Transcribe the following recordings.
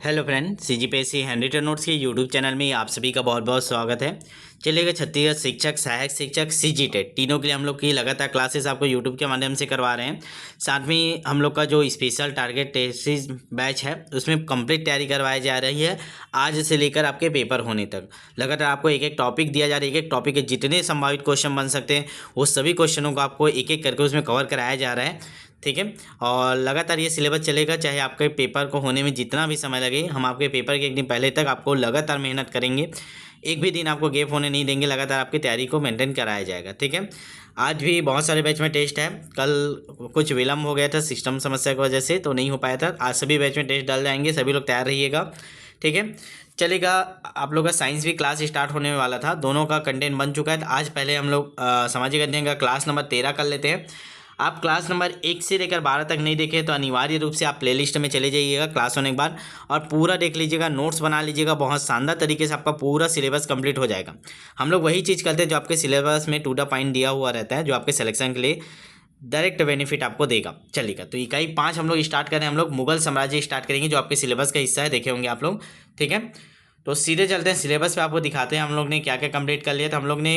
Hello friend, CGPSC handwritten notes के YouTube channel में आप सभी का बहुत बहुत स्वागत है। चलिएगा, छत्तीसगढ़ शिक्षक, सहायक शिक्षक, सीजीटेट तीनों के लिए हम लोग की लगातार क्लासेस आपको यूट्यूब के माध्यम से करवा रहे हैं। साथ में हम लोग का जो स्पेशल टारगेट टेस्ट बैच है उसमें कंप्लीट तैयारी करवाई जा रही है। आज से लेकर आपके पेपर होने तक लगातार आपको एक एक टॉपिक दिया जा रहा है। एक एक टॉपिक के जितने संभावित क्वेश्चन बन सकते हैं वो सभी क्वेश्चनों को आपको एक एक करके उसमें कवर कराया जा रहा है। ठीक है, और लगातार ये सिलेबस चलेगा, चाहे आपके पेपर को होने में जितना भी समय लगे। हम आपके पेपर के एक दिन पहले तक आपको लगातार मेहनत करेंगे, एक भी दिन आपको गैप होने नहीं देंगे। लगातार आपकी तैयारी को मेंटेन कराया जाएगा। ठीक है, आज भी बहुत सारे बैच में टेस्ट है। कल कुछ विलम्ब हो गया था सिस्टम समस्या की वजह से, तो नहीं हो पाया था। आज सभी बैच में टेस्ट डाल जाएंगे, सभी लोग तैयार रहिएगा। ठीक है, चलेगा। आप लोग का साइंस भी क्लास स्टार्ट होने वाला था, दोनों का कंटेंट बन चुका है। तो आज पहले हम लोग सामाजिक अध्ययन का क्लास नंबर 13 कर लेते हैं। आप क्लास नंबर 1 से लेकर 12 तक नहीं देखे तो अनिवार्य रूप से आप प्लेलिस्ट में चले जाइएगा क्लास होने के बाद, और पूरा देख लीजिएगा, नोट्स बना लीजिएगा। बहुत शानदार तरीके से आपका पूरा सिलेबस कंप्लीट हो जाएगा। हम लोग वही चीज़ करते हैं जो आपके सिलेबस में टू द पॉइंट दिया हुआ रहता है, जो आपके सिलेक्शन के लिए डायरेक्ट बेनिफिट आपको देगा। चलिएगा, तो इकाई 5 हम लोग स्टार्ट करें। हम लोग मुगल साम्राज्य स्टार्ट करेंगे, जो आपके सिलेबस का हिस्सा है, देखे होंगे आप लोग। ठीक है, तो सीधे चलते हैं सिलेबस पे, आपको दिखाते हैं हम लोग ने क्या क्या कंप्लीट कर लिया था। हम लोग ने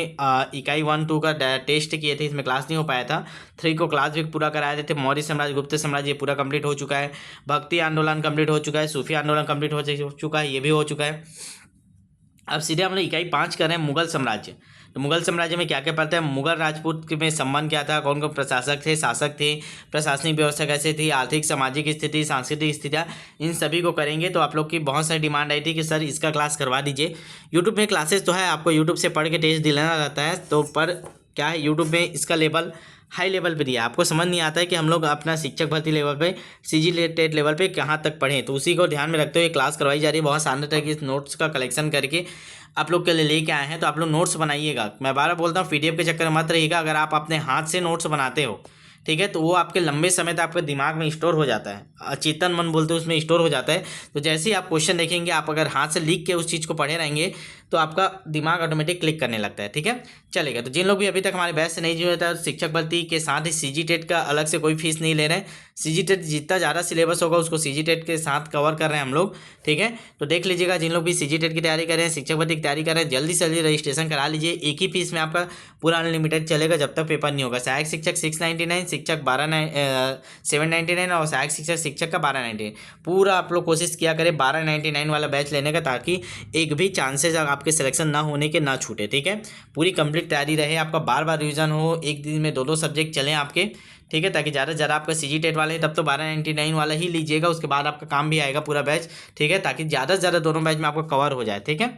इकाई 1-2 का टेस्ट किए थे, इसमें क्लास नहीं हो पाया था। 3 को क्लास भी पूरा कराए थे। मौर्य साम्राज्य, गुप्त साम्राज्य ये पूरा कंप्लीट हो चुका है। भक्ति आंदोलन कंप्लीट हो चुका है। सूफी आंदोलन कंप्लीट हो चुका है, ये भी हो चुका है। अब सीधे हम लोग इकाई 5 कर रहे हैं, मुगल साम्राज्य। तो मुगल साम्राज्य में क्या क्या पढ़ते हैं? मुगल राजपूत में संबंध क्या था, कौन कौन प्रशासक थे, शासक थे, प्रशासनिक व्यवस्था कैसे थी, आर्थिक सामाजिक स्थिति, सांस्कृतिक स्थितियाँ, इन सभी को करेंगे। तो आप लोग की बहुत सारी डिमांड आई थी कि सर इसका क्लास करवा दीजिए। यूट्यूब में क्लासेस तो है, आपको यूट्यूब से पढ़ के टेस्ट दिलाना रहता है, तो पर क्या है, यूट्यूब में इसका लेवल हाई लेवल पे दिया। आपको समझ नहीं आता है कि हम लोग अपना शिक्षक भर्ती लेवल पे, सीजी लेवल पे कहाँ तक पढ़ें, तो उसी को ध्यान में रखते हुए क्लास करवाई जा रही है। बहुत शानदार तरीके से नोट्स का कलेक्शन करके आप लोग के लिए लेके आए हैं। तो आप लोग नोट्स बनाइएगा। मैं बार बार बोलता हूँ, पीडीएफ के चक्कर में मत रहिएगा। अगर आप अपने हाथ से नोट्स बनाते हो, ठीक है, तो वो आपके लंबे समय तक आपके दिमाग में स्टोर हो जाता है। अचेतन मन बोलते हैं, उसमें स्टोर हो जाता है। तो जैसे ही आप क्वेश्चन देखेंगे, आप अगर हाथ से लिख के उस चीज़ को पढ़े रहेंगे तो आपका दिमाग ऑटोमेटिक क्लिक करने लगता है। ठीक है, चलेगा। तो जिन लोग भी अभी तक हमारे बैच से नहीं जुड़े थे, शिक्षक भर्ती के साथ ही सीजीटेट का अलग से कोई फीस नहीं ले रहे हैं। सीजीटेट जितना ज़्यादा सिलेबस होगा उसको सीजीटेट के साथ कवर कर रहे हैं हम लोग। ठीक है, तो देख लीजिएगा, जिन लोग भी सीजीटेट की तैयारी कर रहे हैं, शिक्षक भर्ती की तैयारी कर रहे हैं, जल्दी से जल्दी रजिस्ट्रेशन करा लीजिए। एक ही फीस में आपका पूरा अनलिमिटेड चलेगा जब तक पेपर नहीं होगा। सहायक शिक्षक 699, शिक्षक 799 और सहायक शिक्षक का 1299। पूरा आप लोग कोशिश किया करें 1299 वाला बैच लेने का, ताकि एक भी चांसेस आपके सिलेक्शन ना होने के ना छूटे। ठीक है, पूरी कंप्लीट तैयारी रहे, आपका बार बार रिवीजन हो, एक दिन में 2-2 सब्जेक्ट चलें आपके। ठीक है, ताकि ज़्यादा से ज़्यादा आपका सीजीटेट वाला है तब तो 1299 वाला ही लीजिएगा, उसके बाद आपका काम भी आएगा पूरा बैच। ठीक है, ताकि ज़्यादा से ज़्यादा दोनों बैच में आपको कवर हो जाए। ठीक है,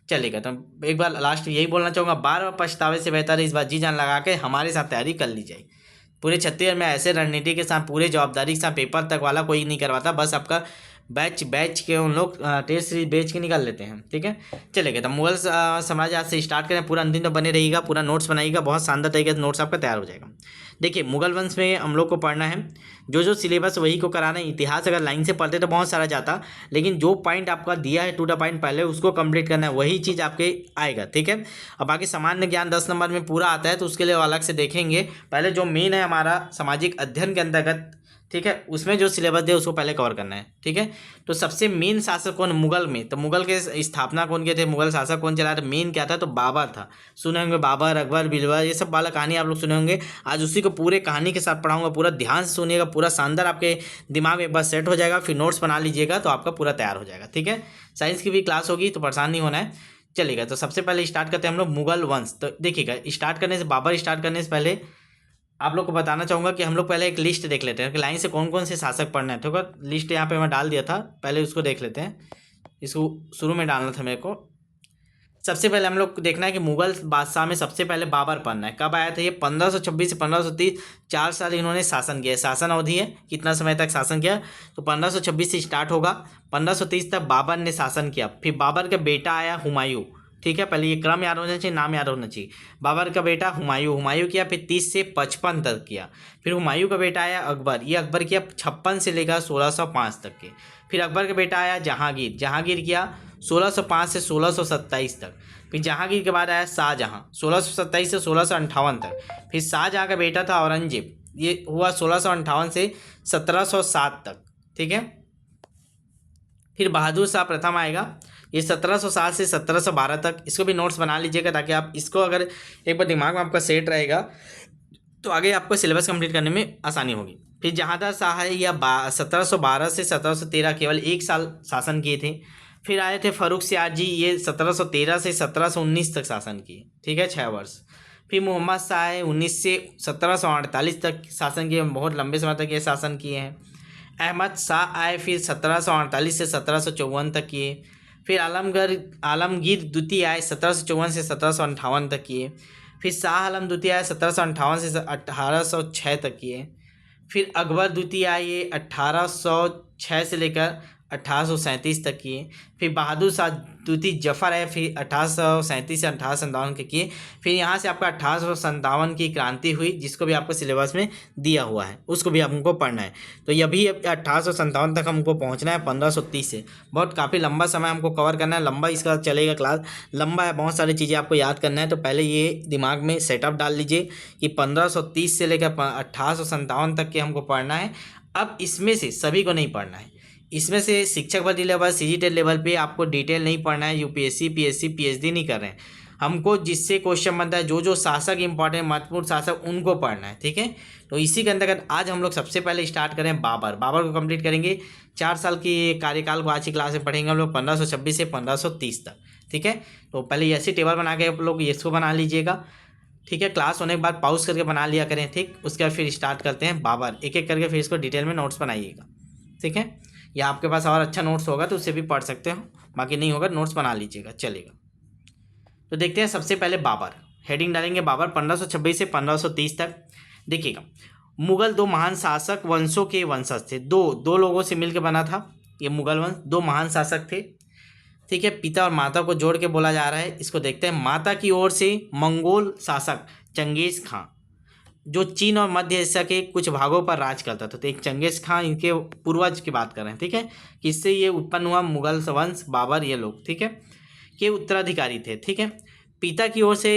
चलेगा। तो एक बार लास्ट यही बोलना चाहूँगा, बार बार पछतावे से बेहतर है इस बार जी जान लगा के हमारे साथ तैयारी कर ली जाए। पूरे छत्तीसगढ़ में ऐसे रणनीति के साथ, पूरे जवाबदारी के साथ पेपर तक वाला कोई नहीं करवाता। बस आपका बैच के उन लोग टेस्ट सीरीज बेच के निकाल लेते हैं। ठीक है, चलेगा। तो मुगल साम्राज्य आज से स्टार्ट करें, पूरा अंतिम तो बने रहिएगा, पूरा नोट्स बनाइएगा, बहुत शानदार तरीके से नोट्स आपका तैयार हो जाएगा। देखिए, मुगल वंश में हम लोग को पढ़ना है, जो सिलेबस वही को कराना है। इतिहास अगर लाइन से पढ़ते तो बहुत सारा जाता, लेकिन जो पॉइंट आपका दिया है टू द पॉइंट पहले उसको कंप्लीट करना है, वही चीज़ आपके आएगा। ठीक है, अब बाकी सामान्य ज्ञान 10 नंबर में पूरा आता है, तो उसके लिए अलग से देखेंगे। पहले जो मेन है हमारा सामाजिक अध्ययन के अंतर्गत, ठीक है, उसमें जो सिलेबस दे उसको पहले कवर करना है। ठीक है, तो सबसे मेन शासक कौन मुगल में, तो मुगल के स्थापना कौन के थे, मुगल शासक कौन चला था, मेन क्या था, तो बाबर था। सुने होंगे बाबर, अकबर, बीरबल, ये सब वाला कहानी आप लोग सुने होंगे। आज उसी को पूरे कहानी के साथ पढ़ाऊंगा, पूरा ध्यान से सुनिएगा, पूरा शानदार आपके दिमाग में एक बार सेट हो जाएगा। फिर नोट्स बना लीजिएगा तो आपका पूरा तैयार हो जाएगा। ठीक है, साइंस की भी क्लास होगी तो परेशान नहीं होना है। चलेगा, तो सबसे पहले स्टार्ट करते हैं हम लोग मुगल वंश। तो देखिएगा, स्टार्ट करने से, बाबर स्टार्ट करने से पहले आप लोग को बताना चाहूँगा कि हम लोग पहले एक लिस्ट देख लेते हैं कि लाइन से कौन कौन से शासक पढ़ना है। ठीक है, लिस्ट यहाँ पे मैं डाल दिया था, पहले उसको देख लेते हैं। इसको शुरू में डालना था मेरे को। सबसे पहले हम लोग को देखना है कि मुगल बादशाह में सबसे पहले बाबर पढ़ना है। कब आया था ये? 1526 से 1530, 4 साल इन्होंने शासन किया। शासन अवधि है, कितना समय तक शासन किया, तो 1526 से स्टार्ट होगा। 1530 तक बाबर ने शासन किया। फिर बाबर का बेटा आया हुमायूं। ठीक है, पहले ये क्रम याद होना चाहिए, नाम याद होना चाहिए। बाबर का बेटा हुमायूं किया, फिर 30 से 55 तक किया। फिर हुमायूं का बेटा आया अकबर, ये अकबर किया 56 से लेकर 1605 तक के। फिर अकबर का बेटा आया जहांगीर किया 1605 से 1627 तक। फिर जहांगीर के बाद आया शाहजहां 1627 से 1658 तक। फिर शाहजहां का बेटा था औरंगजेब, ये हुआ 1658 से 1707 तक। ठीक है, फिर बहादुर शाह प्रथम आएगा, ये 1707 से 1712 तक। इसको भी नोट्स बना लीजिएगा ताकि आप इसको अगर एक बार दिमाग में आपका सेट रहेगा तो आगे आपको सिलेबस कंप्लीट करने में आसानी होगी। फिर जहांदार शाह है, या 1712 से 1713 केवल 1 साल शासन किए थे। फिर आए थे फर्रुख सियाज जी, ये 1713 से 1719 तक शासन किए, ठीक है, 6 वर्ष। फिर मोहम्मद शाह है, 19 से 1748 तक शासन किए, बहुत लंबे समय तक ये शासन किए हैं। अहमद शाह आए, फिर 1748 से 1754 तक किए। फिर आलमगीर द्वितीय आए, 1754 से 1758 तक किए। फिर शाह आलम द्वितीय आए, 1758 से 1806 तक किए। फिर अकबर द्वितीय आए, ये 1806 से लेकर 1837 तक किए। फिर बहादुर शाह द्वितीय जफर है, फिर 1837 से 1857 के किए। फिर यहाँ से आपका 1857 की क्रांति हुई, जिसको भी आपको सिलेबस में दिया हुआ है, उसको भी हमको पढ़ना है। तो ये भी 1857 तक हमको पहुँचना है 1530 से। बहुत काफ़ी लंबा समय हमको कवर करना है, लंबा इसका चलेगा, क्लास लंबा है, बहुत सारी चीज़ें आपको याद करना है। तो पहले ये दिमाग में सेटअप डाल लीजिए कि 1530 से लेकर 1857 तक के हमको पढ़ना है। अब इसमें से सभी को नहीं पढ़ना है, इसमें से शिक्षक भर्ती लेवल, सीजीटेट लेवल पे आपको डिटेल नहीं पढ़ना है। यूपीएससी, पीएससी, पीएचडी नहीं कर रहे हैं, हमको जिससे क्वेश्चन बनता है, जो शासक इंपॉर्टेंट महत्वपूर्ण शासक, उनको पढ़ना है, ठीक है। तो इसी के अंतर्गत आज हम लोग सबसे पहले स्टार्ट करें बाबर को कंप्लीट करेंगे। 4 साल की कार्यकाल को आज की क्लास में पढ़ेंगे हम लोग, 1526 से 1530 तक, ठीक है। तो पहले ऐसी टेबल बना के आप लोग इसको बना लीजिएगा, ठीक है। क्लास होने के बाद पॉज करके बना लिया करें, ठीक। उसके बाद फिर स्टार्ट करते हैं बाबर, एक एक करके फिर इसको डिटेल में नोट्स बनाइएगा, ठीक है। या आपके पास और अच्छा नोट्स होगा तो उससे भी पढ़ सकते हो, बाकी नहीं होगा नोट्स बना लीजिएगा, चलेगा। तो देखते हैं सबसे पहले बाबर, हेडिंग डालेंगे बाबर 1526 से 1530 तक। देखिएगा, मुगल 2 महान शासक वंशों के वंशज थे, दो लोगों से मिलकर बना था ये मुगल वंश। 2 महान शासक थे, ठीक है। पिता और माता को जोड़ के बोला जा रहा है। इसको देखते हैं। माता की ओर से मंगोल शासक चंगेज खां, जो चीन और मध्य एशिया के कुछ भागों पर राज करता था। तो एक चंगेज खां, इनके पूर्वज की बात कर रहे हैं, ठीक है। किससे ये उत्पन्न हुआ? मुगल वंश, बाबर, ये लोग, ठीक है, के उत्तराधिकारी थे, ठीक है। पिता की ओर से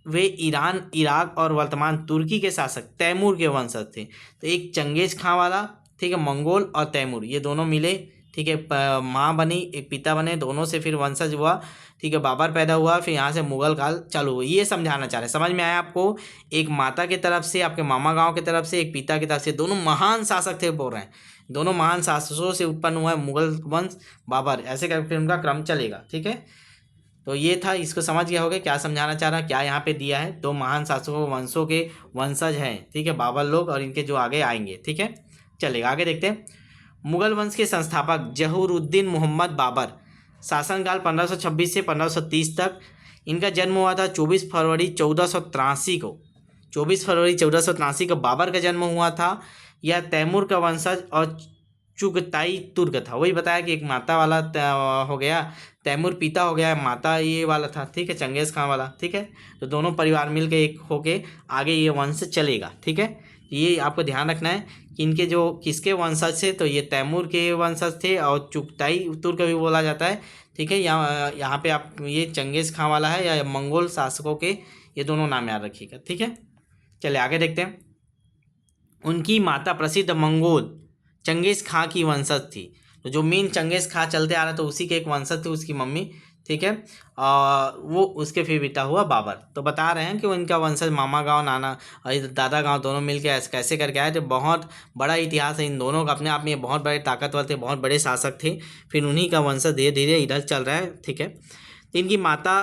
वे ईरान, इराक और वर्तमान तुर्की के शासक तैमूर के वंशज थे। तो एक चंगेज खां वाला, ठीक है, मंगोल और तैमूर, ये दोनों मिले, ठीक है। माँ बनी, एक पिता बने, दोनों से फिर वंशज हुआ, ठीक है। बाबर पैदा हुआ, फिर यहाँ से मुगल काल चालू हुआ। ये समझाना चाह रहे हैं, समझ में आया आपको? एक माता की तरफ से, आपके मामा गांव की तरफ से, एक पिता की तरफ से, दोनों महान शासक थे, बोल रहे हैं। दोनों महान शासकों से उत्पन्न हुआ है मुगल वंश, बाबर, ऐसे करके उनका क्रम चलेगा, ठीक है। तो ये था, इसको समझ गया होगा क्या समझाना चाह रहा है, क्या यहाँ पे दिया है। 2 महान शासकों वंशों के वंशज हैं, ठीक है, बाबर लोग, और इनके जो आगे आएंगे, ठीक है। चलेगा, आगे देखते हैं। मुगल वंश के संस्थापक जहूरुद्दीन मोहम्मद बाबर, शासनकाल 1526 से 1530 तक। इनका जन्म हुआ था 24 फरवरी 1483 को। 24 फरवरी 1483 को बाबर का जन्म हुआ था। यह तैमूर का वंशज और चुगताई तुर्क था। वही बताया कि एक माता वाला हो गया, तैमूर पिता हो गया, माता ये वाला था, ठीक है, चंगेज खां वाला, ठीक है। तो दोनों परिवार मिल के एक होके आगे ये वंश चलेगा, ठीक है। ये आपको ध्यान रखना है कि इनके जो किसके वंशज थे, तो ये तैमूर के वंशज थे, और चुगताई तुर्क भी बोला जाता है, ठीक है। यहाँ पे आप ये चंगेज खां वाला है या मंगोल शासकों के, ये दोनों नाम याद रखिएगा, ठीक है। चलिए आगे देखते हैं। उनकी माता प्रसिद्ध मंगोल चंगेज खां की वंशज थी। तो जो मेन चंगेज खां चलते आ रहा, तो उसी के एक वंशज थे, उसकी मम्मी, ठीक है। वो उसके फिर बेटा हुआ बाबर। तो बता रहे हैं कि वो इनका वंशज मामा गांव, नाना और दादा गांव दोनों मिलकर ऐसे कैसे करके आए थे। बहुत बड़ा इतिहास है इन दोनों का, अपने आप में बहुत बड़े ताकतवर थे, बहुत बड़े शासक थे। फिर उन्हीं का वंशज धीरे धीरे इधर चल रहा है, ठीक है। तो इनकी माता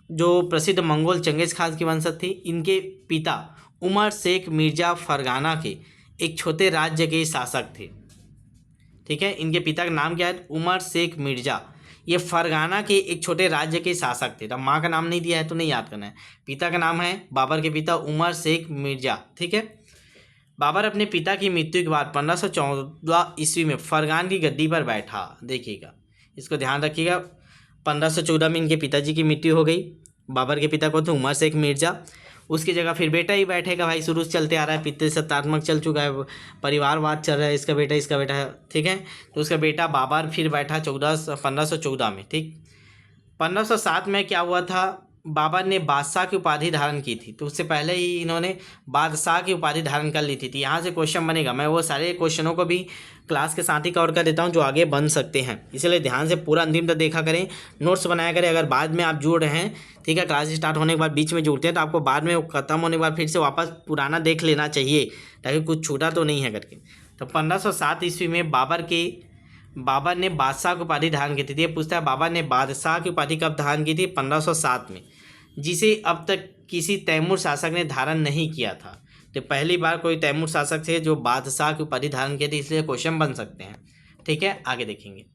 जो प्रसिद्ध मंगोल चंगेज खान की वंशज थी। इनके पिता उमर शेख मिर्जा फरगाना के एक छोटे राज्य के शासक थे, ठीक है। इनके पिता का नाम क्या है? उमर शेख मिर्जा। ये फरगाना के एक छोटे राज्य के शासक थे। तो माँ का नाम नहीं दिया है तो नहीं याद करना है। पिता का नाम है, बाबर के पिता उमर शेख मिर्जा, ठीक है। बाबर अपने पिता की मृत्यु के बाद 1514 ईस्वी में फरगान की गद्दी पर बैठा। देखिएगा, इसको ध्यान रखिएगा। 1514 में इनके पिताजी की मृत्यु हो गई। बाबर के पिता को थे उमर शेख मिर्जा। उसकी जगह फिर बेटा ही बैठेगा। भाई शुरू से चलते आ रहा है, पितृ सत्तात्मक चल चुका है, परिवारवाद चल रहा है, इसका बेटा है, ठीक है। तो उसका बेटा बाबर फिर बैठा 1514 में, ठीक। 1507 में क्या हुआ था? बाबर ने बादशाह की उपाधि धारण की थी, तो उससे पहले ही इन्होंने बादशाह की उपाधि धारण कर ली थी। तो यहाँ से क्वेश्चन बनेगा, मैं वो सारे क्वेश्चनों को भी क्लास के साथ ही कवर कर देता हूँ जो आगे बन सकते हैं, इसलिए ध्यान से पूरा अंतिम तक देखा करें, नोट्स बनाया करें। अगर बाद में आप जुड़ रहे हैं, ठीक है, क्लास स्टार्ट होने के बाद बीच में जुड़ते हैं, तो आपको बाद में ख़त्म होने के बाद फिर से वापस पुराना देख लेना चाहिए, ताकि कुछ छूटा तो नहीं है करके। तो 1507 ईस्वी में बाबर ने बादशाह की उपाधि धारण की थी। ये पूछता है बाबर ने बादशाह की उपाधि कब धारण की थी? 1507 में, जिसे अब तक किसी तैमूर शासक ने धारण नहीं किया था। तो पहली बार कोई तैमूर शासक थे जो बादशाह की उपाधि धारण किए थे, इसलिए क्वेश्चन बन सकते हैं। ठीक है, आगे देखेंगे।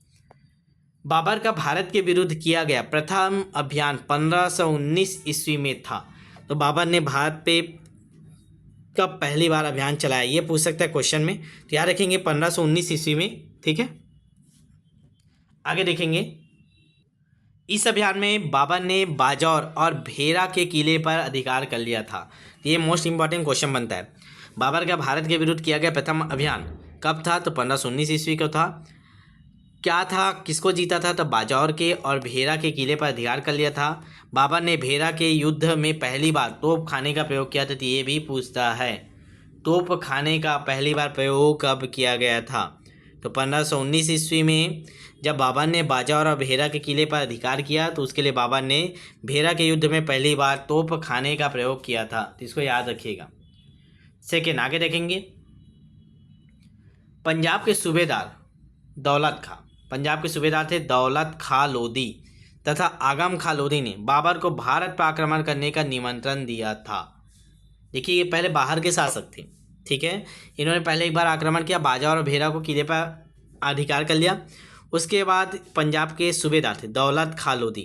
बाबर का भारत के विरुद्ध किया गया प्रथम अभियान 1519 ईस्वी में था। तो बाबर ने भारत पे कब पहली बार अभियान चलाया, ये पूछ सकता है क्वेश्चन में। तो याद रखेंगे 1519 ईस्वी में। ठीक है, आगे देखेंगे। इस अभियान में बाबर ने बाजौर और भेरा के किले पर अधिकार कर लिया था। तो ये मोस्ट इंपॉर्टेंट क्वेश्चन बनता है। बाबर का भारत के विरुद्ध किया गया प्रथम अभियान कब था? तो 1519 ईस्वी को था। क्या था, किसको जीता था? तो बाजौर के और भेरा के किले पर अधिकार कर लिया था। बाबर ने भेरा के युद्ध में पहली बार तोप खाने का प्रयोग किया था। तो ये भी पूछता है, तोप खाने का पहली बार प्रयोग कब किया गया था? तो 1519 ईस्वी में जब बाबर ने बाजौर और भेरा के किले पर अधिकार किया, तो उसके लिए बाबर ने भेरा के युद्ध में पहली बार तोप खाने का प्रयोग किया था। तो इसको याद रखिएगा। सेकेंड, आगे देखेंगे। पंजाब के सूबेदार दौलत खां, पंजाब के सूबेदार थे दौलत खां लोधी तथा आगम खां लोधी ने बाबर को भारत पर आक्रमण करने का निमंत्रण दिया था। देखिए, ये पहले बाहर के शासक थे। ठीक है, इन्होंने पहले एक बार आक्रमण किया, बाजौर और भेरा को किले पर अधिकार कर लिया। उसके बाद पंजाब के सूबेदार थे दौलत खां लोधी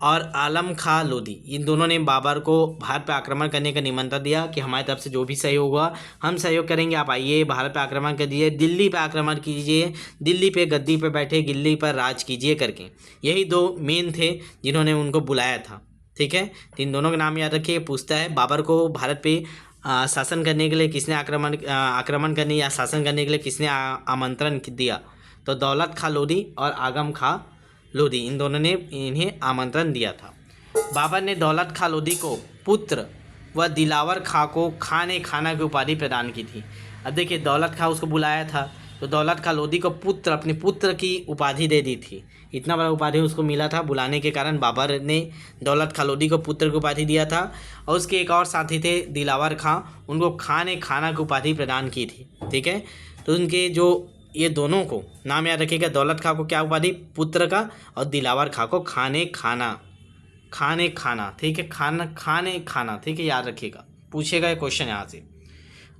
और आलम खां लोधी, इन दोनों ने बाबर को भारत पर आक्रमण करने का निमंत्रण दिया कि हमारी तरफ से जो भी सहयोग हुआ हम सहयोग करेंगे, आप आइए भारत पर आक्रमण कर दीजिए, दिल्ली पर आक्रमण कीजिए, दिल्ली पे गद्दी पे बैठे, दिल्ली पर राज कीजिए करके। यही दो मेन थे जिन्होंने उनको बुलाया था। ठीक है, तो इन दोनों के नाम याद रखिए। पूछता है बाबर को भारत पे शासन करने के लिए किसने आक्रमण करने या शासन करने के लिए किसने आमंत्रण दिया? तो दौलत खां लोधी और आगम खां लोधी, इन दोनों ने इन्हें आमंत्रण दिया था। बाबर ने दौलत खां लोधी को पुत्र व दिलावर खां को खान ए खाना की उपाधि प्रदान की थी। अब देखिए, दौलत खां उसको बुलाया था, तो दौलत खां लोधी को पुत्र, अपने पुत्र की उपाधि दे दी थी। इतना बड़ा उपाधि उसको मिला था, बुलाने के कारण बाबर ने दौलत खां लोधी को पुत्र की उपाधि दिया था। और उसके एक और साथी थे दिलावर खां, उनको खान ए खाना की उपाधि प्रदान की थी। ठीक है, तो उनके जो ये दोनों को नाम याद रखिएगा। दौलत खां को क्या उपाधि? पुत्र का, और दिलावर खां को खान ए खाना। ठीक है, खान ए खाना। ठीक है, याद रखिएगा, पूछेगा ये क्वेश्चन यहाँ से।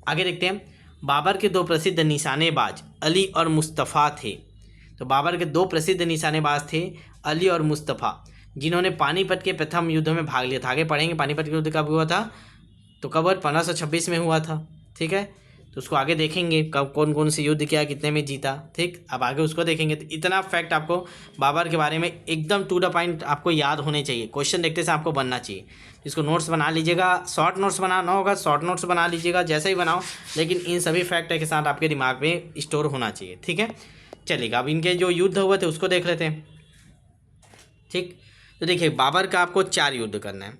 आगे देखते हैं। बाबर के दो प्रसिद्ध निशानेबाज अली और मुस्तफ़ा थे। तो बाबर के दो प्रसिद्ध निशानेबाज थे अली और मुस्तफ़ा, जिन्होंने पानीपत के प्रथम युद्ध में भाग लिया था। आगे पढ़ेंगे पानीपत के युद्ध कब हुआ था, तो कब 1526 में हुआ था। ठीक है, तो उसको आगे देखेंगे कब कौन कौन से युद्ध किया, कितने में जीता। ठीक, अब आगे उसको देखेंगे। तो इतना फैक्ट आपको बाबर के बारे में एकदम टू द पॉइंट आपको याद होने चाहिए। क्वेश्चन देखते से आपको बनना चाहिए। इसको नोट्स बना लीजिएगा, शॉर्ट नोट्स बनाना होगा, शॉर्ट नोट्स बना लीजिएगा, जैसे ही बनाओ, लेकिन इन सभी फैक्ट के साथ आपके दिमाग में स्टोर होना चाहिए। ठीक है, चलिएगा। अब इनके जो युद्ध हुए थे उसको देख लेते हैं। ठीक, तो देखिए, बाबर का आपको 4 युद्ध करना है।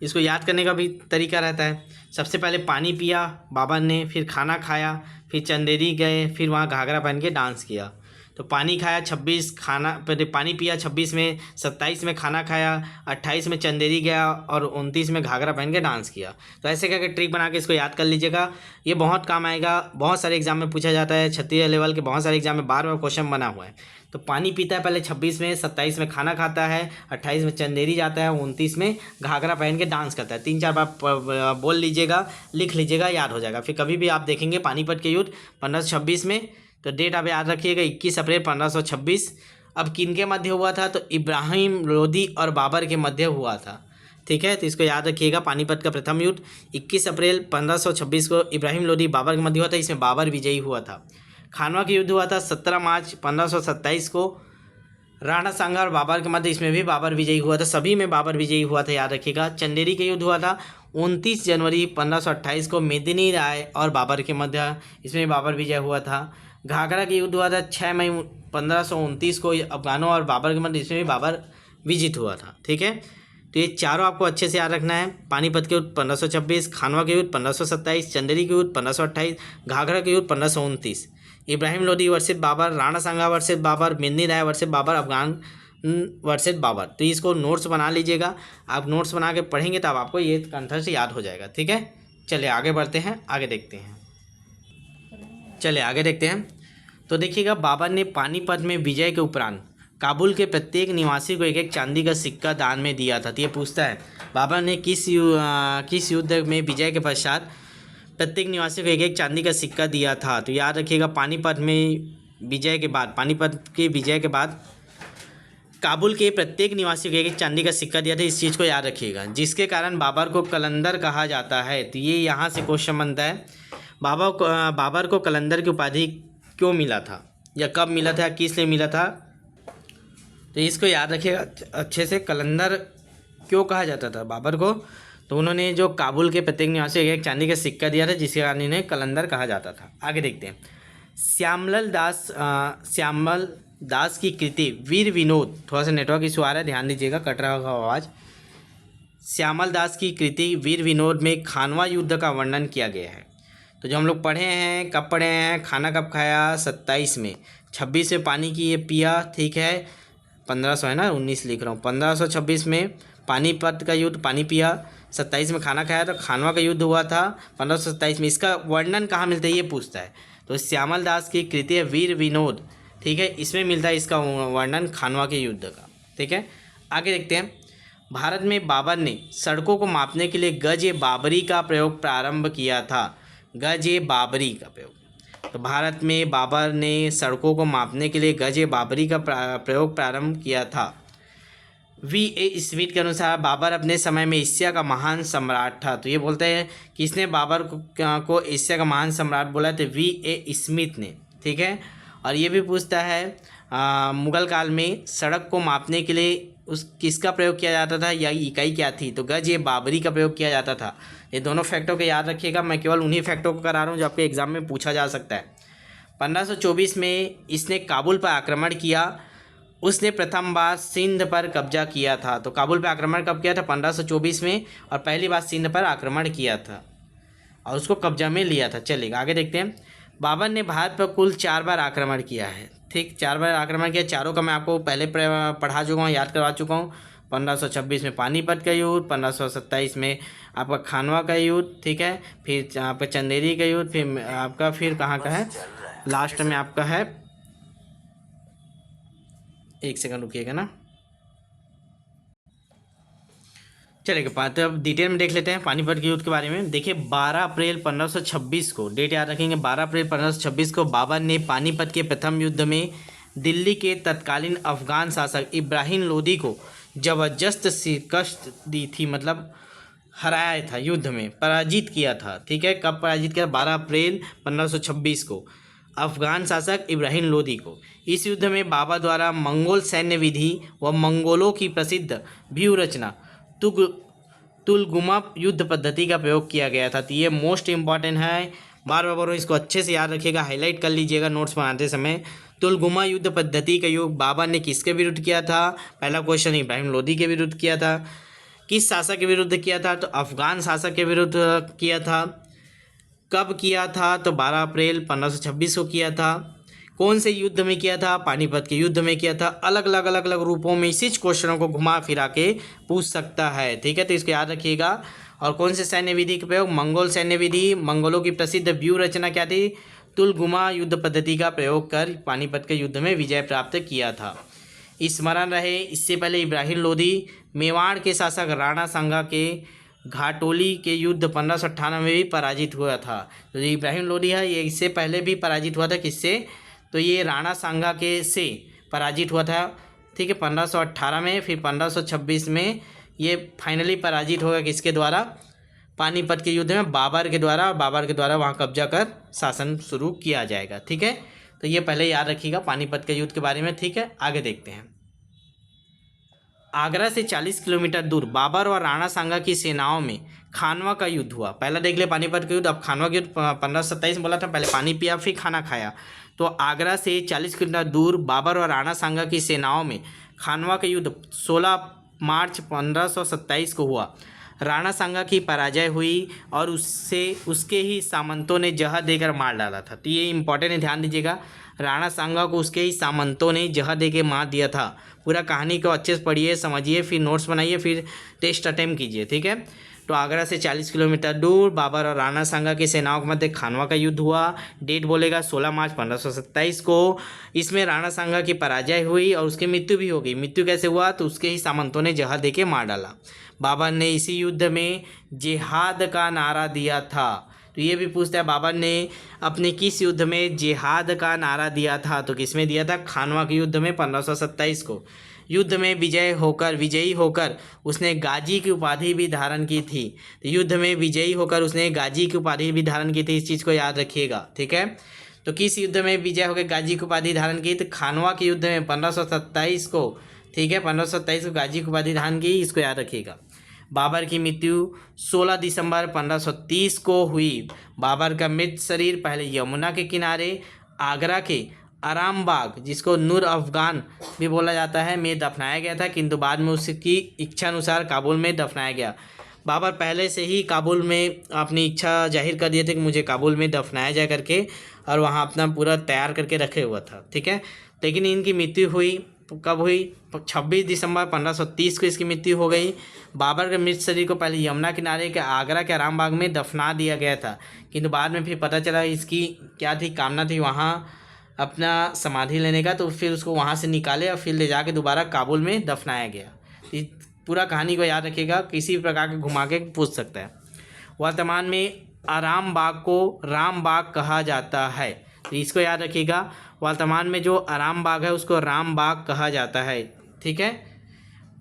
इसको याद करने का भी तरीका रहता है। सबसे पहले पानी पिया बाबर ने, फिर खाना खाया, फिर चंदेरी गए, फिर वहाँ घाघरा पहन के डांस किया। तो पानी खाया 26, पानी पिया 26 में, 27 में खाना खाया, 28 में चंदेरी गया और 29 में घाघरा पहन के डांस किया। तो ऐसे करके ट्रिक बना के इसको याद कर लीजिएगा, ये बहुत काम आएगा। बहुत सारे एग्जाम में पूछा जाता है, छत्तीसगढ़ लेवल के बहुत सारे एग्जाम में बार बार क्वेश्चन बना हुआ है। तो पानी पीता है पहले 26 में, 27 में खाना खाता है, 28 में चंदेरी जाता है, 29 में घाघरा पहन के डांस करता है। 3-4 बार बोल लीजिएगा, लिख लीजिएगा, याद हो जाएगा। फिर कभी भी आप देखेंगे पानीपत के युद्ध 1526 में, तो डेट आप याद रखिएगा 21 अप्रैल 1526। अब किनके मध्य हुआ था? तो इब्राहिम लोदी और बाबर के मध्य हुआ था। ठीक है, तो इसको याद रखिएगा। पानीपत का प्रथम युद्ध 21 अप्रैल 1526 को इब्राहिम लोदी बाबर के मध्य हुआ था। इसमें बाबर विजयी हुआ था। खानवा का युद्ध हुआ था 17 मार्च 1527 को राणा सांगा और बाबर के मध्य, इसमें भी बाबर विजयी हुआ था। सभी में बाबर विजयी हुआ था, याद रखिएगा। चंदेरी का युद्ध हुआ था 29 जनवरी 1528 को मेदिनी राय और बाबर के मध्य, इसमें बाबर विजय हुआ था। घाघरा का युद्ध हुआ था 6 मई 1529 को अफगानों और बाबर के मध्य, इसमें भी बाबर विजित हुआ था। ठीक है, तो ये चारों आपको अच्छे से याद रखना है। पानीपत के युद्ध 1526, खानवा के युद्ध 1527, चंदेरी के युद्ध 1528, घाघरा के युद्ध 1529, इब्राहिम लोदी वर्सेस बाबर, राणा सांगा वर्सेस बाबर, मेंदिनी राय वर्सेस बाबर, अफगान वर्सेस बाबर। तो इसको नोट्स बना लीजिएगा। आप नोट्स बना के पढ़ेंगे तब आपको ये कंठस्थ याद हो जाएगा। ठीक है, चलिए आगे बढ़ते हैं, आगे देखते हैं। चलिए आगे देखते हैं। तो देखिएगा, बाबर ने पानीपत में विजय के उपरांत काबुल के प्रत्येक निवासी को एक एक चांदी का सिक्का दान में दिया था। तो ये पूछता है बाबर ने किस युद्ध में विजय के पश्चात प्रत्येक निवासी को एक एक चांदी का सिक्का दिया था। तो याद रखिएगा, पानीपत में विजय के बाद, पानीपत के विजय के बाद काबुल के प्रत्येक निवासी को एक एक चांदी का सिक्का दिया था। इस चीज़ को याद रखिएगा, जिसके कारण बाबर को कलंदर कहा जाता है। तो ये यहाँ से क्वेश्चन बनता है, बाबर को कलंदर की उपाधि क्यों मिला था, या कब मिला था, किस लिए मिला था। तो इसको याद रखिएगा अच्छे से, कलंदर क्यों कहा जाता था बाबर को। तो उन्होंने जो काबुल के प्रत्येक निवासी को एक चांदी का सिक्का दिया था, जिसके कारण इन्हें कलंदर कहा जाता था। आगे देखते हैं। श्यामल दास की कृति वीर विनोद, थोड़ा सा नेटवर्क इशू आ रहा है, ध्यान दीजिएगा, कट रहा होगा आवाज़। श्यामल दास की कृति वीर विनोद में खानवा युद्ध का वर्णन किया गया है। तो जो हम लोग पढ़े हैं, कब पढ़े हैं, खाना कब खाया 27 में, 26 में पानी की ये पिया, ठीक है, 1500 है ना, 19 लिख रहा हूँ, 1526 में पानीपत का युद्ध, पानी पिया, 27 में खाना खाया, तो खानवा का युद्ध हुआ था 1527 में। इसका वर्णन कहाँ मिलता है ये पूछता है। तो श्यामल दास की कृति है वीर विनोद, ठीक है, इसमें मिलता है इसका वर्णन खानवा के युद्ध का। ठीक है, आगे देखते हैं। भारत में बाबर ने सड़कों को मापने के लिए गज-ए-बाबरी का प्रयोग प्रारंभ किया था। गज-ए-बाबरी का प्रयोग, तो भारत में बाबर ने सड़कों को मापने के लिए गज-ए-बाबरी का प्रयोग प्रारंभ किया था। V.A. स्मिथ के अनुसार बाबर अपने समय में एशिया का महान सम्राट था। तो ये बोलते हैं किसने बाबर को एशिया का महान सम्राट बोला, तो V.A. स्मिथ ने। ठीक है, और ये भी पूछता है मुगल काल में सड़क को मापने के लिए किसका प्रयोग किया जाता था, या इकाई क्या थी, तो गज-ए-बाबरी का प्रयोग किया जाता था। ये दोनों फैक्टों को याद रखिएगा, मैं केवल उन्हीं फैक्टों को करा रहा हूँ जो आपके एग्जाम में पूछा जा सकता है। 1524 में इसने काबुल पर आक्रमण किया। उसने प्रथम बार सिंध पर कब्जा किया था। तो काबुल पर आक्रमण कब किया था, 1524 में, और पहली बार सिंध पर आक्रमण किया था और उसको कब्जा में लिया था। चलिए आगे देखते हैं। बाबर ने भारत पर कुल 4 बार आक्रमण किया है। ठीक, 4 बार आक्रमण किया, चारों का मैं आपको पहले पढ़ा चुका हूँ, याद करवा चुका हूँ। 1526 में पानीपत का युद्ध, 1527 में आपका खानवा का युद्ध, ठीक है, फिर आपका चंदेरी का युद्ध, फिर आपका फिर कहाँ का है, लास्ट में आपका है, एक सेकंड रुकिएगा ना, चलेगा बात। अब डिटेल में देख लेते हैं पानीपत के युद्ध के बारे में। देखिए 12 अप्रैल 1526 को, डेट याद रखेंगे, 12 अप्रैल 1526 को बाबर ने पानीपत के प्रथम युद्ध में दिल्ली के तत्कालीन अफगान शासक इब्राहिम लोदी को जबरदस्त शिकस्त दी थी, मतलब हराया था, युद्ध में पराजित किया था। ठीक है, कब पराजित किया, 12 अप्रैल 1526 को अफगान शासक इब्राहिम लोदी को। इस युद्ध में बाबर द्वारा मंगोल सैन्य विधि व मंगोलों की प्रसिद्ध व्यूह रचना तुलगुमा युद्ध पद्धति का प्रयोग किया गया था। तो ये मोस्ट इंपॉर्टेंट है, बार बार इसको अच्छे से याद रखिएगा, हाईलाइट कर लीजिएगा नोट्स बनाते समय। तुलगुमा युद्ध पद्धति का योग बाबर ने किसके विरुद्ध किया था, पहला क्वेश्चन इब्राहिम लोदी के विरुद्ध किया था। किस शासक के विरुद्ध किया था, तो अफगान शासक के विरुद्ध किया था। कब किया था, तो 12 अप्रैल 1526 को किया था। कौन से युद्ध में किया था, पानीपत के युद्ध में किया था। अलग अलग रूपों में इसी क्वेश्चनों को घुमा फिरा के पूछ सकता है। ठीक है, तो इसको याद रखिएगा। और कौन से सैन्य विधि का प्रयोग, मंगोल सैन्य विधि, मंगोलों की प्रसिद्ध व्यूह रचना क्या थी, तुलगुमा युद्ध पद्धति का प्रयोग कर पानीपत के युद्ध में विजय प्राप्त किया था। स्मरण रहे, इससे पहले इब्राहिम लोदी मेवाड़ के शासक राणा सांगा के घाटोली के युद्ध 1598 में भी पराजित हुआ था। तो इब्राहिम लोदी है, ये इससे पहले भी पराजित हुआ था, किससे, तो ये राणा सांगा के से पराजित हुआ था। ठीक है, 1518 में, फिर 1526 में ये फाइनली पराजित होगा किसके द्वारा, पानीपत के युद्ध में बाबर के द्वारा। बाबर के द्वारा वहाँ कब्जा कर शासन शुरू किया जाएगा। ठीक है, तो ये पहले याद रखिएगा पानीपत के युद्ध के बारे में। ठीक है, आगे देखते हैं। आगरा से 40 किलोमीटर दूर बाबर और राणा सांगा की सेनाओं में खानवा का युद्ध हुआ। पहला देख ले पानीपत का युद्ध, अब खानवा के युद्ध 1527 में बोला था, पहले पानी पिया फिर खाना खाया। तो आगरा से 40 किलोमीटर दूर बाबर और राणा सांगा की सेनाओं में खानवा का युद्ध 16 मार्च 1527 को हुआ। राणा सांगा की पराजय हुई और उसके ही सामंतों ने जहर देकर मार डाला था। तो ये इंपॉर्टेंट है, ध्यान दीजिएगा। राणा सांगा को उसके ही सामंतों ने जहर दे के मार दिया था। पूरा कहानी को अच्छे से पढ़िए, समझिए, फिर नोट्स बनाइए, फिर टेस्ट अटेम्प्ट कीजिए, ठीक है। तो आगरा से 40 किलोमीटर दूर बाबर और राणा सांगा की सेनाओं के मध्य खानवा का युद्ध हुआ। डेट बोलेगा 16 मार्च 1527 को। इसमें राणा सांगा की पराजय हुई और उसकी मृत्यु भी हो गई। मृत्यु कैसे हुआ? तो उसके ही सामंतों ने जहर देके मार डाला। बाबर ने इसी युद्ध में जिहाद का नारा दिया था। तो ये भी पूछता है बाबर ने अपने किस युद्ध में जिहाद का नारा दिया था? तो किस में दिया था? खानवा के युद्ध में 1527 को। युद्ध में विजयी होकर उसने गाजी की उपाधि भी धारण की थी। तो युद्ध में विजयी होकर उसने गाजी की उपाधि भी धारण की थी, इस चीज़ को याद रखिएगा, ठीक है। तो किस युद्ध में विजय होकर गाजी की उपाधि धारण की? तो खानवा के युद्ध में 1527 को, ठीक है, 1527 को गाजी की उपाधि धारण की, इसको याद रखिएगा। बाबर की मृत्यु 16 दिसंबर 1530 को हुई। बाबर का मृत शरीर पहले यमुना के किनारे आगरा के आराम बाग, जिसको नूर अफगान भी बोला जाता है, में दफनाया गया था, किंतु बाद में उसकी इच्छा अनुसार काबुल में दफनाया गया। बाबर पहले से ही काबुल में अपनी इच्छा जाहिर कर दिए थे कि मुझे काबुल में दफनाया जाए करके, और वहाँ अपना पूरा तैयार करके रखे हुआ था, ठीक है। लेकिन इनकी मृत्यु हुई, कब हुई? 26 दिसंबर 1530 को इसकी मृत्यु हो गई। बाबर के मृत शरीर को पहले यमुना किनारे के आगरा के आराम बाग में दफना दिया गया था, किंतु बाद में फिर पता चला इसकी क्या थी, कामना थी वहाँ अपना समाधि लेने का, तो फिर उसको वहाँ से निकाले और फिर ले जाके दोबारा काबुल में दफनाया गया। पूरा कहानी को याद रखिएगा, किसी भी प्रकार के घुमा के पूछ सकता है। वर्तमान में आराम बाग को राम बाग कहा जाता है, तो इसको याद रखिएगा। वर्तमान में जो आराम बाग है उसको राम बाग कहा जाता है, ठीक है।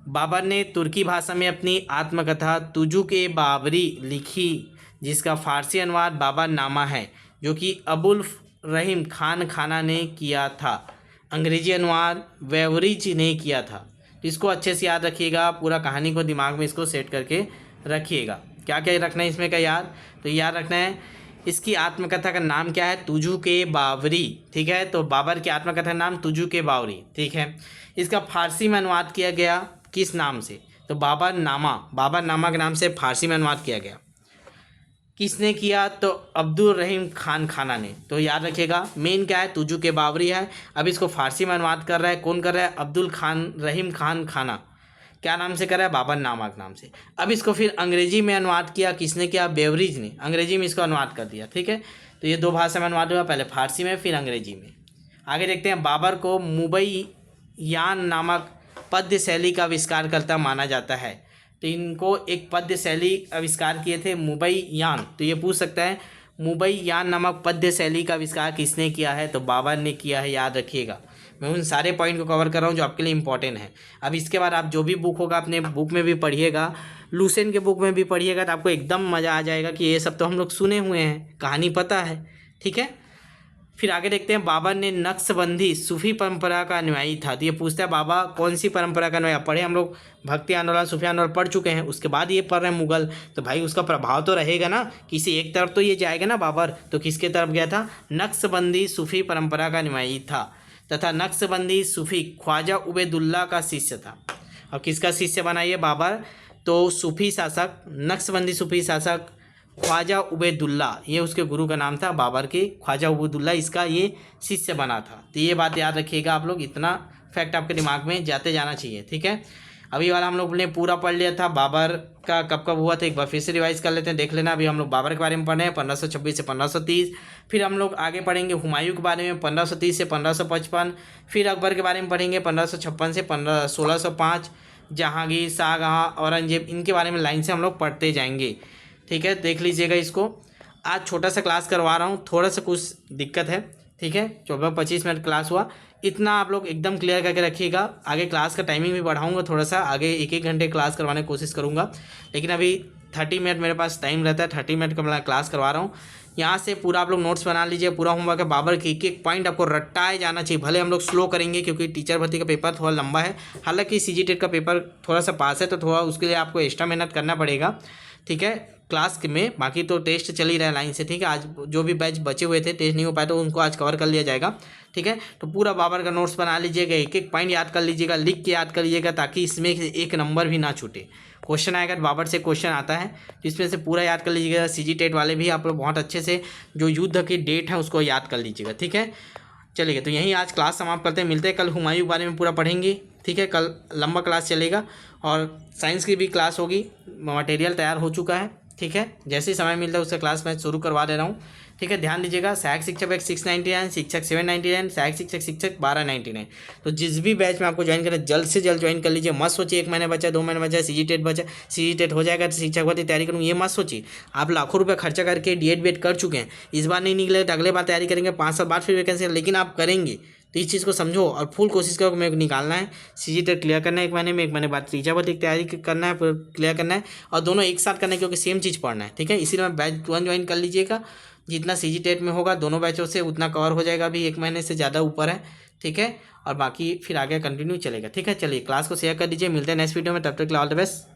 बाबर ने तुर्की भाषा में अपनी आत्मकथा तुजुक-ए बाबरी लिखी, जिसका फारसी अनुवाद बाबर नामा है, जो कि अबुल रहीम खान खाना ने किया था। अंग्रेजी अनुवाद वेवरिज ने किया था। तो इसको अच्छे से याद रखिएगा, पूरा कहानी को दिमाग में इसको सेट करके रखिएगा। क्या क्या रखना है इसमें का याद? तो याद रखना है इसकी आत्मकथा का नाम क्या है? तुजुक-ए बाबरी, ठीक है। तो बाबर की आत्मकथा का नाम तुजुक-ए बाबरी, ठीक है। इसका फारसी में अनुवाद किया गया किस नाम से? तो बाबर नामा के नाम से फारसी में अनुवाद किया गया। किसने किया? तो अब्दुल रहीम खान खाना ने। तो याद रखिएगा, मेन क्या है? तुजुक-ए बाबरी है। अब इसको फारसी में अनुवाद कर रहा है, कौन कर रहा है? अब्दुल रहीम खान खाना। क्या नाम से कर रहा है? बाबर नामा के नाम से। अब इसको फिर अंग्रेजी में अनुवाद किया, किसने किया? बेवरिज ने। अंग्रेजी में इसको अनुवाद कर दिया, ठीक है। तो ये दो भाषा में अनुवाद हुआ, पहले फारसी में फिर अंग्रेजी में। आगे देखते हैं, बाबर को मुबैयान नामक पद्य शैली का आविष्कारकर्ता माना जाता है। तो इनको एक पद्य शैली आविष्कार किए थे, मुबैयान। तो ये पूछ सकता है मुबैयान नामक पद्य शैली का आविष्कार किसने किया है? तो बाबर ने किया है, याद रखिएगा। मैं उन सारे पॉइंट को कवर कर रहा हूँ जो आपके लिए इंपॉर्टेंट है। अब इसके बाद आप जो भी बुक होगा अपने बुक में भी पढ़िएगा, लूसेंट के बुक में भी पढ़िएगा, तो आपको एकदम मज़ा आ जाएगा कि ये सब तो हम लोग सुने हुए हैं, कहानी पता है, ठीक है। फिर आगे देखते हैं, बाबर ने नक्शबंदी सूफी परंपरा का अनुयायी था। तो ये पूछता है बाबा कौन सी परंपरा का अनुयायी? पढ़े हम लोग भक्ति आंदोलन, सूफी आंदोलन पढ़ चुके हैं, उसके बाद ये पढ़ रहे हैं मुगल, तो भाई उसका प्रभाव तो रहेगा ना, किसी एक तरफ तो ये जाएगा ना बाबर। तो किसके तरफ गया था? नक्शबंदी सूफी परंपरा का अनुयायी था, तथा नक्शबंदी सूफी ख्वाजा उबैदुल्ला का शिष्य था। और किसका शिष्य बना ये बाबर? तो सूफी शासक, नक्शबंदी सूफी शासक ख्वाजा उबैदुल्ला, ये उसके गुरु का नाम था बाबर के, ख्वाजा उबैदुल्ला इसका ये शिष्य बना था। तो ये बात याद रखिएगा आप लोग, इतना फैक्ट आपके दिमाग में जाते जाना चाहिए, ठीक है। अभी वाला हम लोग ने पूरा पढ़ लिया था, बाबर का कब कब हुआ था एक बार फिर से रिवाइज कर लेते हैं, देख लेना। अभी हम लोग बाबर के बारे में पढ़ रहे हैं 1526 से 1530, फिर हम लोग आगे पढ़ेंगे हुमायूं के बारे में 1530 से 1555, फिर अकबर के बारे में पढ़ेंगे 1556 से 1605, जहांगीर, शाहजहां, औरंगजेब, इनके बारे में लाइन से हम लोग पढ़ते जाएंगे, ठीक है। देख लीजिएगा इसको। आज छोटा सा क्लास करवा रहा हूँ, थोड़ा सा कुछ दिक्कत है, ठीक है। 24-25 मिनट क्लास हुआ, इतना आप लोग एकदम क्लियर करके रखिएगा। आगे क्लास का टाइमिंग भी बढ़ाऊंगा थोड़ा सा, आगे 1-1 घंटे क्लास करवाने की कोशिश करूँगा, लेकिन अभी 30 मिनट मेरे पास टाइम रहता है, 30 मिनट का मैं क्लास करवा रहा हूँ। यहाँ से पूरा आप लोग नोट्स बना लीजिए, पूरा होमवर्क है। बाबर के एक पॉइंट आपको रट्टाए जाना चाहिए, भले हम लोग स्लो करेंगे क्योंकि टीचर भर्ती का पेपर थोड़ा लंबा है, हालांकि CG टेट का पेपर थोड़ा सा पास है, तो थोड़ा उसके लिए आपको एक्स्ट्रा मेहनत करना पड़ेगा, ठीक है। क्लास में, बाकी तो टेस्ट चल ही रहा है लाइन से, ठीक है। आज जो भी बैच बचे हुए थे टेस्ट नहीं हो पाए तो उनको आज कवर कर लिया जाएगा, ठीक है। तो पूरा बाबर का नोट्स बना लीजिएगा, एक एक पॉइंट याद कर लीजिएगा, लिख के याद कर लीजिएगा, ताकि इसमें एक नंबर भी ना छूटे। क्वेश्चन आएगा बाबर से क्वेश्चन आता है तो इसमें से पूरा याद कर लीजिएगा। सीजी टेट वाले भी आप लोग बहुत अच्छे से जो युद्ध की डेट है उसको याद कर लीजिएगा, ठीक है। चलिए, तो यहीं आज क्लास समाप्त करते हैं, मिलते हैं कल हुमायूं के बारे में पूरा पढ़ेंगे, ठीक है। कल लंबा क्लास चलेगा और साइंस की भी क्लास होगी, मटेरियल तैयार हो चुका है, ठीक है। जैसे ही समय मिलता है उसका क्लास मैं शुरू करवा दे रहा हूँ, ठीक है। ध्यान दीजिएगा, सहायक शिक्षक बैच 699, शिक्षक 799, सहायक शिक्षक 1299। तो जिस भी बैच में आपको ज्वाइन करें जल्द से जल्द ज्वाइन कर लीजिए। मत सोचिए 1 महीने बचा, 2 महीने बचा, सीजी टेट बचा, सीजी टेट हो जाएगा तो शिक्षक भर्ती तैयारी करूँ, ये मत सोचिए। आप लाखों रुपये खर्चा करके डीएड बीएड कर चुके हैं, इस बार नहीं निकले तो अगले बार तैयारी करेंगे, 5 साल बाद फिर वैकेंसी, लेकिन आप करेंगे। तो इस चीज़ को समझो और फुल कोशिश करो कि मेरे को निकालना है, सीजी टेट क्लियर करना है 1 महीने में, 1 महीने बाद टीचर भर्ती की तैयारी करना है, फिर क्लियर करना है, और दोनों एक साथ करना है क्योंकि सेम चीज़ पढ़ना है, ठीक है। इसीलिए मैं बैच 1 ज्वाइन कर लीजिएगा, जितना सीजी टेट में होगा दोनों बैचों से उतना कवर हो जाएगा, अभी 1 महीने से ज़्यादा ऊपर है, ठीक है। और बाकी फिर आगे कंटिन्यू चलेगा, ठीक है। चलिए क्लास को शेयर कर दीजिए, मिलते हैं नेक्स्ट वीडियो में, तब तक के लिए ऑल द बेस्ट।